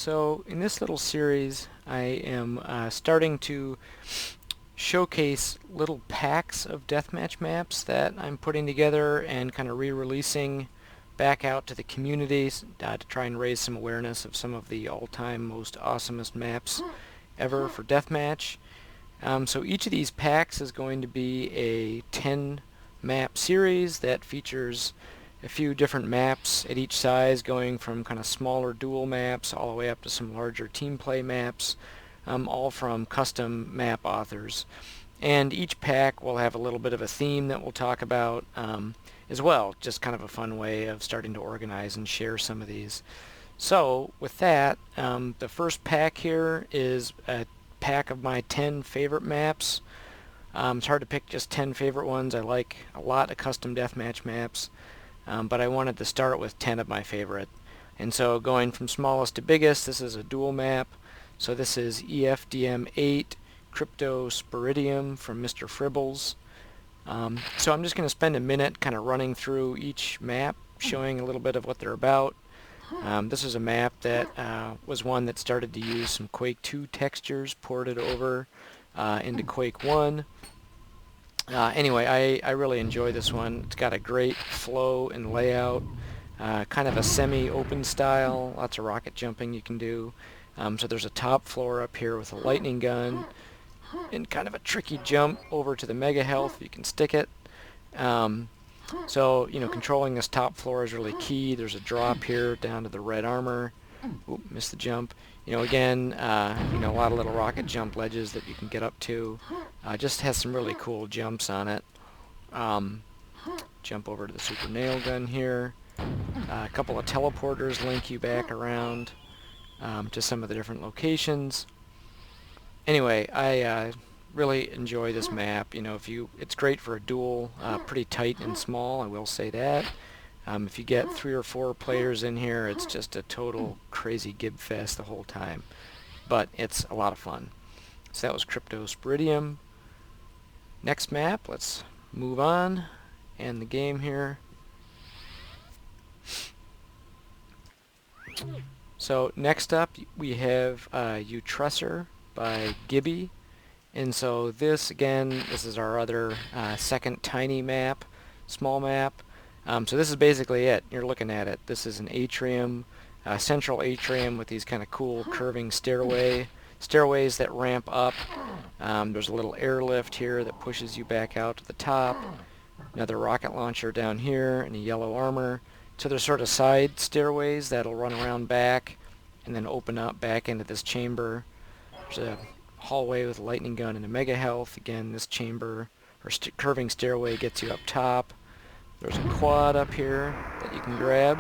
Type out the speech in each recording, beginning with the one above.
So in this little series I am starting to showcase little packs of deathmatch maps that I'm putting together and kind of re-releasing back out to the communities to try and raise some awareness of some of the all-time most awesomest maps ever for deathmatch. So each of these packs is going to be a 10 map series that features a few different maps at each size, going from kind of smaller dual maps all the way up to some larger team play maps, all from custom map authors. And each pack will have a little bit of a theme that we'll talk about as well, just kind of a fun way of starting to organize and share some of these. So with that, the first pack here is a pack of my 10 favorite maps. It's hard to pick just 10 favorite ones. I like a lot of custom deathmatch maps. But I wanted to start with 10 of my favorite. And so going from smallest to biggest, this is a dual map. So this is EFDM8 Cryptosporidium from Mr. Fribbles. So I'm just going to spend a minute kind of running through each map, showing a little bit of what they're about. This is a map that was one that started to use some Quake 2 textures, ported over into Quake 1. Anyway, I really enjoy this one. It's got a great flow and layout, kind of a semi-open style, lots of rocket jumping you can do. So there's a top floor up here with a lightning gun, and kind of a tricky jump over to the mega health. You can stick it. So, controlling this top floor is really key. There's a drop here down to the red armor. Oop, missed the jump. Again, a lot of little rocket jump ledges that you can get up to. Just has some really cool jumps on it. Jump over to the super nail gun here. A couple of teleporters link you back around to some of the different locations. Anyway, I really enjoy this map. It's great for a duel, pretty tight and small, I will say that. If you get 3 or 4 players in here, it's just a total crazy gib fest the whole time. But it's a lot of fun. So that was Cryptosporidium. Next map, let's move on. End the game here. So next up we have Utressor by Gibbie. And so this is our other second tiny map, small map. So this is basically it. You're looking at it. This is an atrium, central atrium with these kind of cool curving stairways that ramp up. There's a little airlift here that pushes you back out to the top. Another rocket launcher down here and a yellow armor. So there's sort of side stairways that'll run around back and then open up back into this chamber. There's a hallway with a lightning gun and a mega health. Again, this chamber or curving stairway gets you up top. There's a quad up here that you can grab.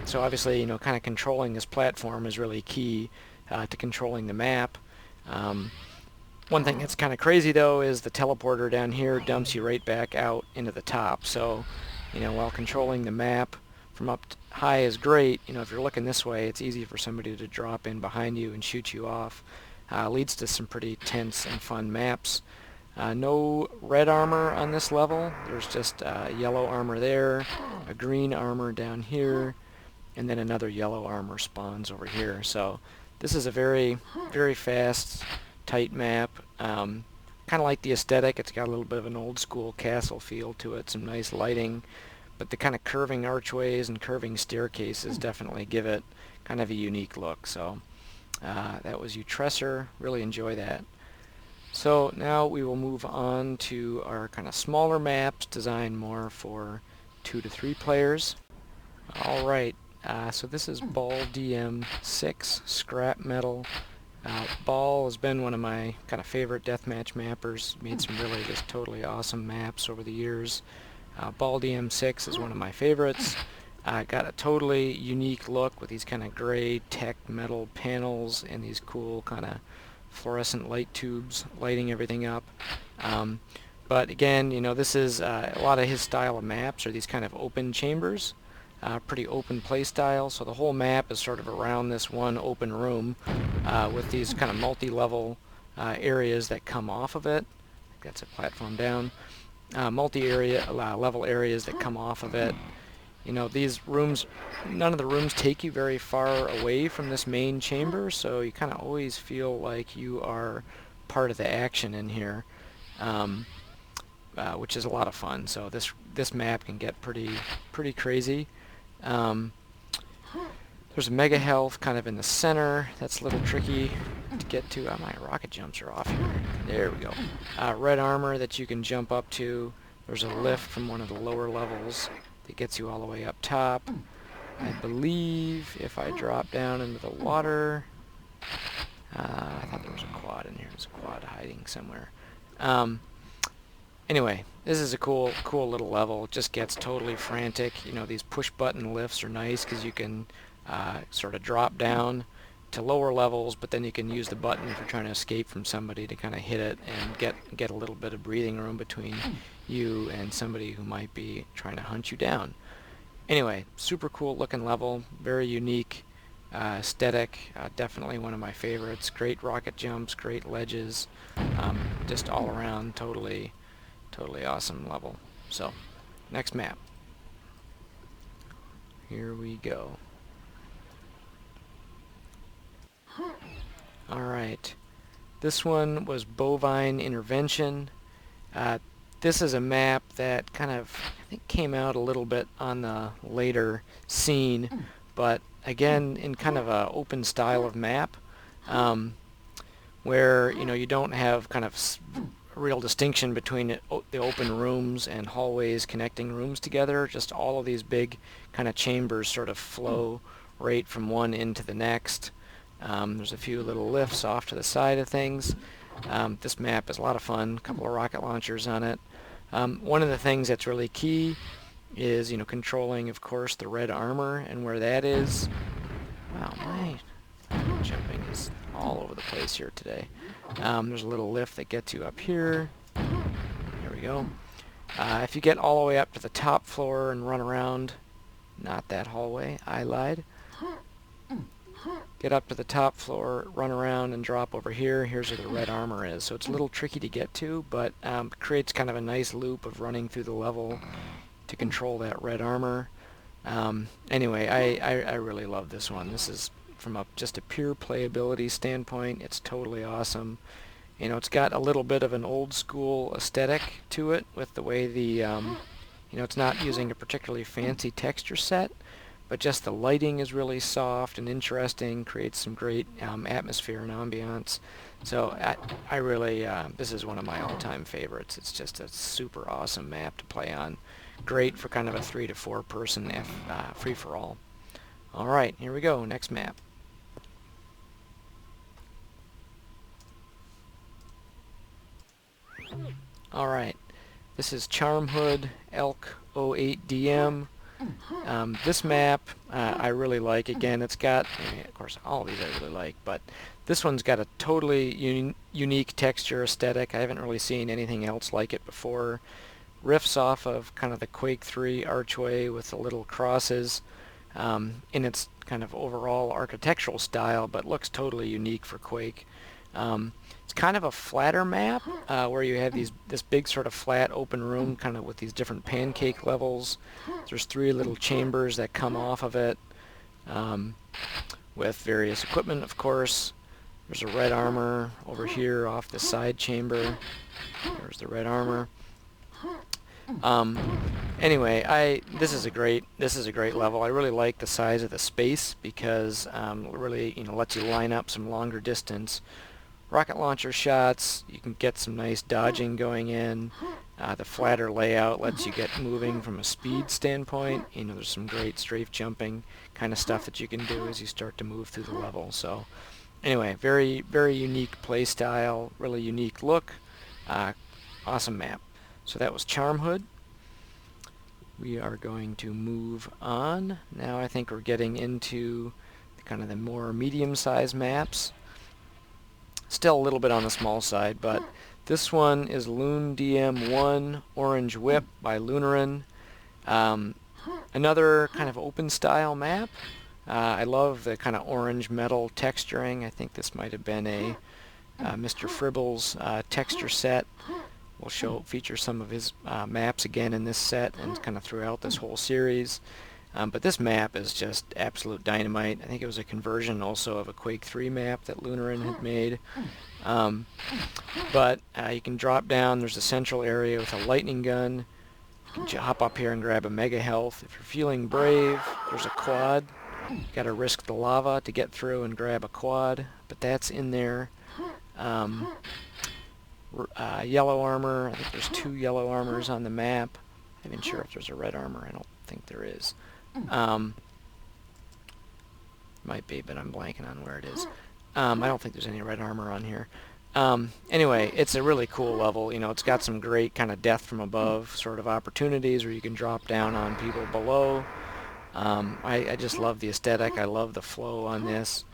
So obviously, kind of controlling this platform is really key to controlling the map. One thing that's kind of crazy though is the teleporter down here dumps you right back out into the top. So, while controlling the map from up high is great, if you're looking this way, it's easy for somebody to drop in behind you and shoot you off. Leads to some pretty tense and fun maps. No red armor on this level. There's just yellow armor there, a green armor down here, and then another yellow armor spawns over here. So this is a very, very fast, tight map. Kind of like the aesthetic. It's got a little bit of an old school castle feel to it, some nice lighting, but the kind of curving archways and curving staircases definitely give it kind of a unique look. So that was Utressor. Really enjoy that. So now we will move on to our kind of smaller maps designed more for 2 to 3 players. Alright, so this is Baldy M6 Scrap Metal. Ball has been one of my kind of favorite deathmatch mappers. Made some really just totally awesome maps over the years. Baldy M6 is one of my favorites. Got a totally unique look with these kind of gray tech metal panels and these cool kind of fluorescent light tubes lighting everything up. But again, this is a lot of his style of maps are these kind of open chambers, pretty open play style. So the whole map is sort of around this one open room with these kind of multi-level areas that come off of it. I think that's a platform down. Multi-area level areas that come off of it. You know, these rooms, none of the rooms take you very far away from this main chamber, so you kind of always feel like you are part of the action in here, which is a lot of fun. So this map can get pretty crazy. There's a mega health kind of in the center. That's a little tricky to get to. My rocket jumps are off here. There we go. Red armor that you can jump up to. There's a lift from one of the lower levels that gets you all the way up top. I believe if I drop down into the water... I thought there was a quad in here. There's a quad hiding somewhere. Anyway, this is a cool little level. It just gets totally frantic. You know, these push button lifts are nice because you can sort of drop down to lower levels, but then you can use the button if you're trying to escape from somebody to kind of hit it and get a little bit of breathing room between you and somebody who might be trying to hunt you down. Anyway, super cool looking level, very unique aesthetic, definitely one of my favorites. Great rocket jumps, great ledges, just all around totally awesome level. So, next map. Here we go. Alright, this one was Bovine Intervention. This is a map that kind of, I think, came out a little bit on the later scene, but again, in kind of a open style of map, where, you know, you don't have kind of real distinction between the open rooms and hallways connecting rooms together. Just all of these big kind of chambers sort of flow right from one end to the next. There's a few little lifts off to the side of things. This map is a lot of fun. A couple of rocket launchers on it. One of the things that's really key is, you know, controlling, of course, the red armor and where that is. Wow, my jumping is all over the place here today. There's a little lift that gets you up here. There we go. If you get all the way up to the top floor and run around, not that hallway, I lied. Get up to the top floor, run around, and drop over here. Here's where the red armor is. So it's a little tricky to get to, but creates kind of a nice loop of running through the level to control that red armor. Anyway, I really love this one. This is, from just a pure playability standpoint, it's totally awesome. You know, it's got a little bit of an old school aesthetic to it with the way the, you know, it's not using a particularly fancy texture set, but just the lighting is really soft and interesting, creates some great atmosphere and ambiance. So I really, this is one of my all-time favorites. It's just a super awesome map to play on. Great for kind of a 3 to 4 person free-for-all. Alright, here we go, next map. Alright, this is Charmhood Elk 08DM. This map I really like. Again, it's got, of course, all of these I really like, but this one's got a totally unique texture aesthetic. I haven't really seen anything else like it before. Riffs off of kind of the Quake 3 archway with the little crosses in its kind of overall architectural style, but looks totally unique for Quake. It's kind of a flatter map where you have this big sort of flat open room kind of with these different pancake levels. There's 3 little chambers that come off of it with various equipment, of course. There's a red armor over here off the side chamber. There's the red armor. Anyway, this is a great level. I really like the size of the space because it really, you know, lets you line up some longer distance rocket launcher shots. You can get some nice dodging going in. The flatter layout lets you get moving from a speed standpoint. You know, there's some great strafe jumping kind of stuff that you can do as you start to move through the level. So anyway, very unique play style, really unique look. Awesome map. So that was Charmhood. We are going to move on. Now I think we're getting into kind of the more medium-sized maps. Still a little bit on the small side, but this one is Lundi M1 Orange Whip by Lunaran. Another kind of open style map. I love the kind of orange metal texturing. I think this might have been a Mr. Fribbles texture set. We'll feature some of his maps again in this set and kind of throughout this whole series. But this map is just absolute dynamite. I think it was a conversion also of a Quake 3 map that Lunaran had made. But you can drop down. There's a central area with a lightning gun. You can hop up here and grab a mega health. If you're feeling brave, there's a quad. You gotta risk the lava to get through and grab a quad, but that's in there. Yellow armor. I think there's 2 yellow armors on the map. I'm not even sure if there's a red armor. I don't think there is. Might be, but I'm blanking on where it is. I don't think there's any red armor on here. Anyway, it's a really cool level. You know, it's got some great kind of death from above sort of opportunities where you can drop down on people below. I just love the aesthetic. I love the flow on this.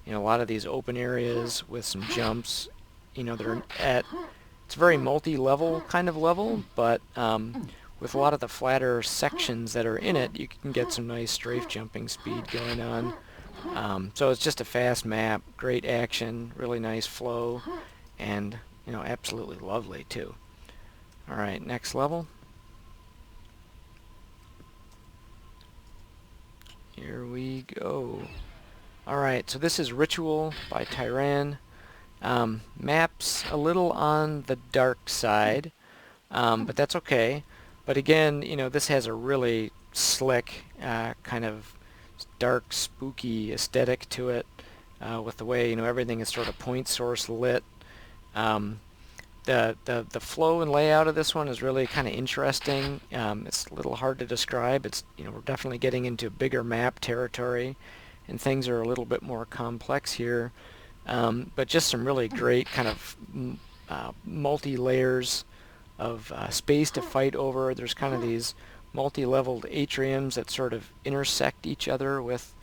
You know, a lot of these open areas with some jumps. You know, they're at, it's a very multi-level kind of level, but with a lot of the flatter sections that are in it, you can get some nice strafe jumping speed going on. So it's just a fast map, great action, really nice flow, and, you know, absolutely lovely too. Alright, next level. Here we go. Alright, so this is Ritual by Tyrann. Map's a little on the dark side, but that's okay. But again, you know, this has a really slick, kind of dark, spooky aesthetic to it, with the way, you know, everything is sort of point source lit. The flow and layout of this one is really kind of interesting. It's a little hard to describe. It's, you know, we're definitely getting into bigger map territory, and things are a little bit more complex here. But just some really great kind of multi-layers of space to fight over. There's kind of these multi-leveled atriums that sort of intersect each other with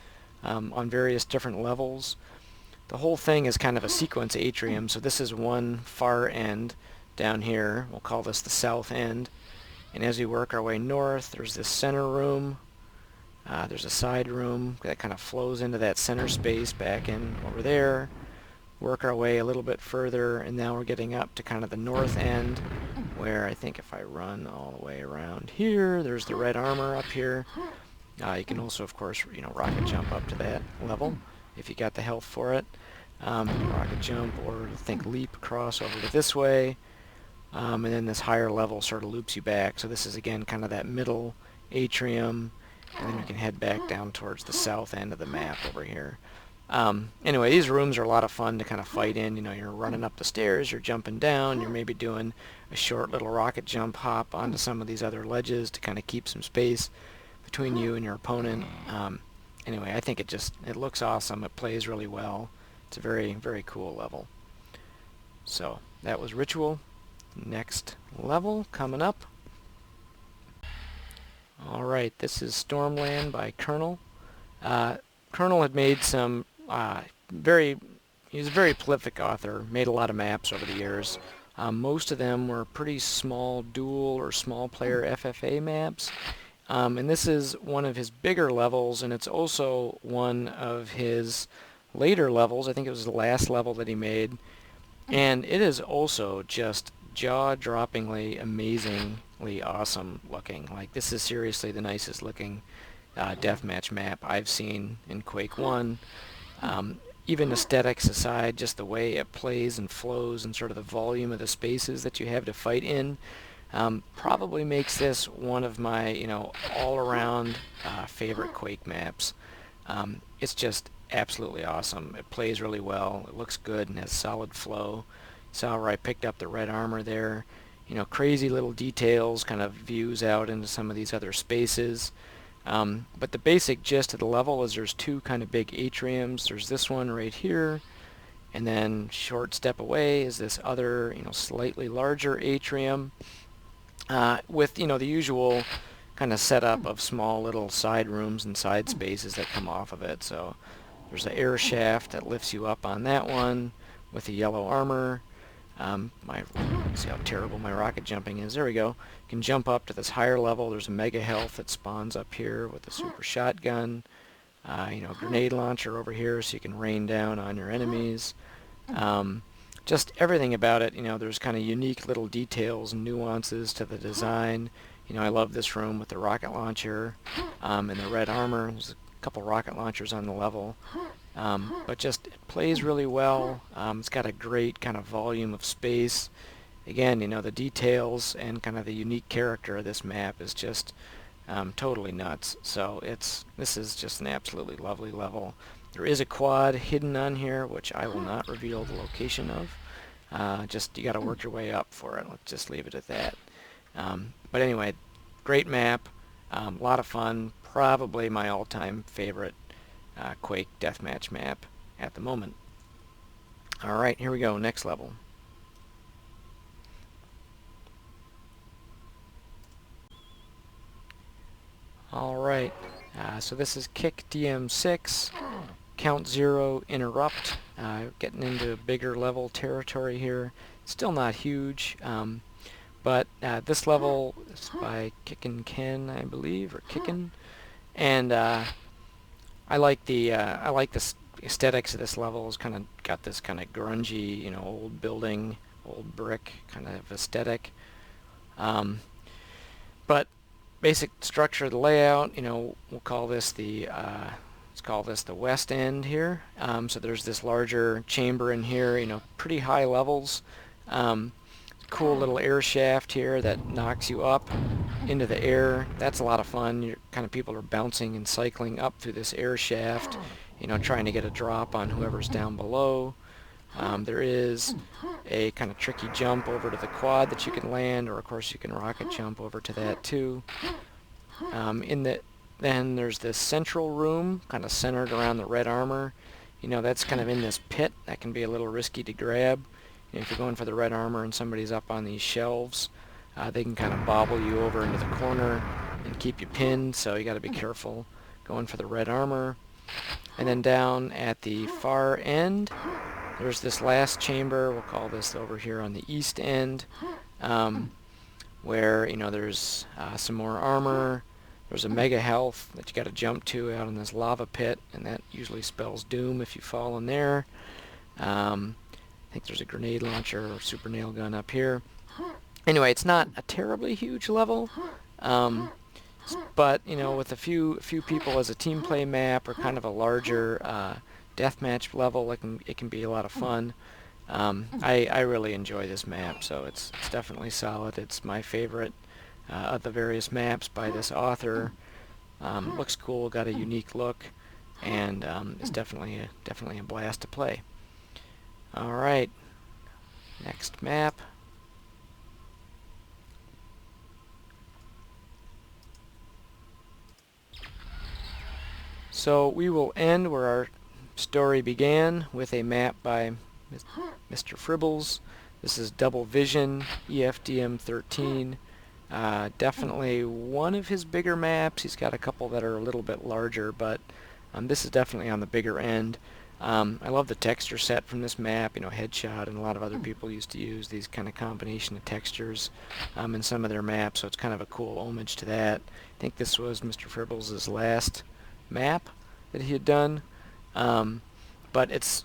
on various different levels. The whole thing is kind of a sequence atrium, so this is one far end down here. We'll call this the south end. And as we work our way north, there's this center room. There's a side room that kind of flows into that center space back in over there. Work our way a little bit further, and now we're getting up to kind of the north end, where I think if I run all the way around here, there's the red armor up here. You can also, of course, you know, rocket jump up to that level if you got the health for it. Rocket jump, or think leap across over to this way, and then this higher level sort of loops you back. So this is again kind of that middle atrium, and then you can head back down towards the south end of the map over here. Anyway, these rooms are a lot of fun to kind of fight in. You know, you're running up the stairs, you're jumping down, you're maybe doing a short little rocket jump hop onto some of these other ledges to kind of keep some space between you and your opponent. Anyway, I think it looks awesome. It plays really well. It's a very, very cool level. So, that was Ritual. Next level coming up. Alright, this is Stormland by Qurnel. Qurnel had made some he's a very prolific author, made a lot of maps over the years. Most of them were pretty small dual or small player FFA maps. And this is one of his bigger levels, and it's also one of his later levels. I think it was the last level that he made. And it is also just jaw-droppingly, amazingly awesome looking. Like, this is seriously the nicest looking deathmatch map I've seen in Quake 1. Even aesthetics aside, just the way it plays and flows and sort of the volume of the spaces that you have to fight in, probably makes this one of my, you know, all-around favorite Quake maps. It's just absolutely awesome. It plays really well. It looks good and has solid flow. Saw where I picked up the red armor there. You know, crazy little details, kind of views out into some of these other spaces. But the basic gist of the level is there's 2 kind of big atriums. There's this one right here, and then short step away is this other, you know, slightly larger atrium, with, you know, the usual kind of setup of small little side rooms and side spaces that come off of it. So there's an air shaft that lifts you up on that one with the yellow armor. See how terrible my rocket jumping is. There we go. You can jump up to this higher level. There's a mega health that spawns up here with a super shotgun. You know, grenade launcher over here so you can rain down on your enemies. Just everything about it, you know, there's kind of unique little details and nuances to the design. You know, I love this room with the rocket launcher and the red armor. There's a couple rocket launchers on the level. But just it plays really well. It's got a great kind of volume of space. Again, you know, the details and kind of the unique character of this map is just totally nuts. So this is just an absolutely lovely level. There is a quad hidden on here, which I will not reveal the location of. Just you got to work your way up for it. Let's just leave it at that. But anyway, great map, a lot of fun. Probably my all-time favorite Quake Deathmatch map at the moment. Alright, here we go, next level. Alright, so this is Kick DM6, Count Zero Interrupt, getting into bigger level territory here. Still not huge, but this level is by Kickin, I believe, or Kickin, and I like the aesthetics of this level. It's kind of got this kind of grungy, you know, old building, old brick kind of aesthetic. But basic structure of the layout, you know, we'll call this the let's call this the west end here. So there's this larger chamber in here, you know, pretty high levels. Cool little air shaft here that knocks you up into the air. That's a lot of fun. You're kind of people are bouncing and cycling up through this air shaft, you know, trying to get a drop on whoever's down below. There is a kind of tricky jump over to the quad that you can land, or of course you can rocket jump over to that too. Then there's this central room, kind of centered around the red armor. You know, that's kind of in this pit. That can be a little risky to grab. You know, if you're going for the red armor and somebody's up on these shelves, they can kind of bobble you over into the corner and keep you pinned, so you got to be careful going for the red armor. And then down at the far end, there's this last chamber. We'll call this over here on the east end, where, you know, there's some more armor. There's a mega health that you got to jump to out in this lava pit, and that usually spells doom if you fall in there. I think there's a grenade launcher or super nail gun up here. Anyway, it's not a terribly huge level, but, you know, with a few people as a team play map, or kind of a larger deathmatch level, it can be a lot of fun. I really enjoy this map, so it's definitely solid. It's my favorite of the various maps by this author. Looks cool, got a unique look, and it's definitely a blast to play. All right, next map. So we will end where our story began, with a map by Mr. Fribbles. This is Double Vision, EFDM 13. Definitely one of his bigger maps. He's got a couple that are a little bit larger, but this is definitely on the bigger end. I love the texture set from this map. You know, Headshot and a lot of other people used to use these kind of combination of textures in some of their maps, so it's kind of a cool homage to that. I think this was Mr. Fribbles' last map that he had done, but it's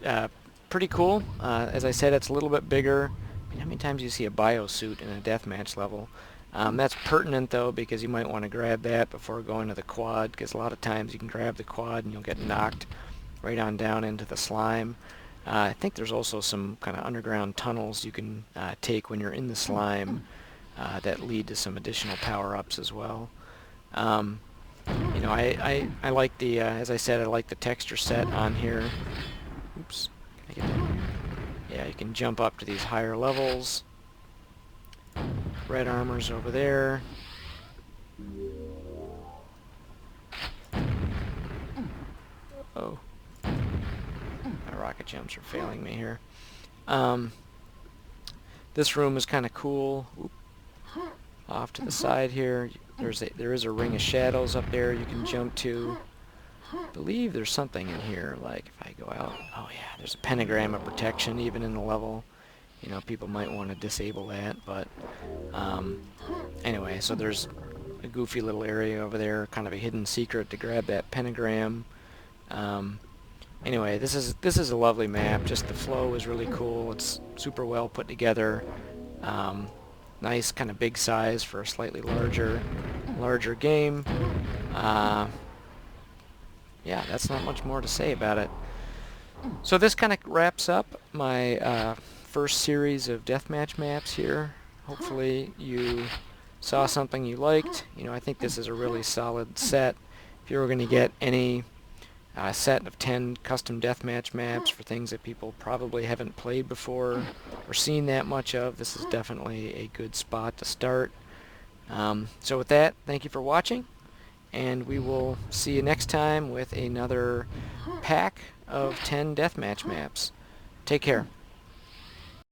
pretty cool. As I said, it's a little bit bigger. I mean, how many times do you see a biosuit in a deathmatch level? That's pertinent, though, because you might want to grab that before going to the quad, because a lot of times you can grab the quad and you'll get knocked right on down into the slime. I think there's also some kind of underground tunnels you can take when you're in the slime that lead to some additional power-ups as well. You know, I like the, as I said, I like the texture set on here. Oops. Can I get that? Yeah, you can jump up to these higher levels. Red armor's over there. Oh. My rocket jumps are failing me here. This room is kind of cool. Oop. Off to the side here, there is a ring of shadows up there you can jump to. I believe there's something in here, like if I go out, oh yeah, there's a pentagram of protection even in the level. You know, people might want to disable that, but anyway, so there's a goofy little area over there, kind of a hidden secret to grab that pentagram. Anyway, this is a lovely map. Just the flow is really cool. It's super well put together. nice kind of big size for a slightly larger game. Yeah, that's not much more to say about it. So this kind of wraps up my first series of deathmatch maps here. Hopefully you saw something you liked. You know, I think this is a really solid set. If you were going to get any set of 10 custom deathmatch maps for things that people probably haven't played before or seen that much of, this is definitely a good spot to start. So with that, thank you for watching, and we will see you next time with another pack of 10 deathmatch maps. Take care.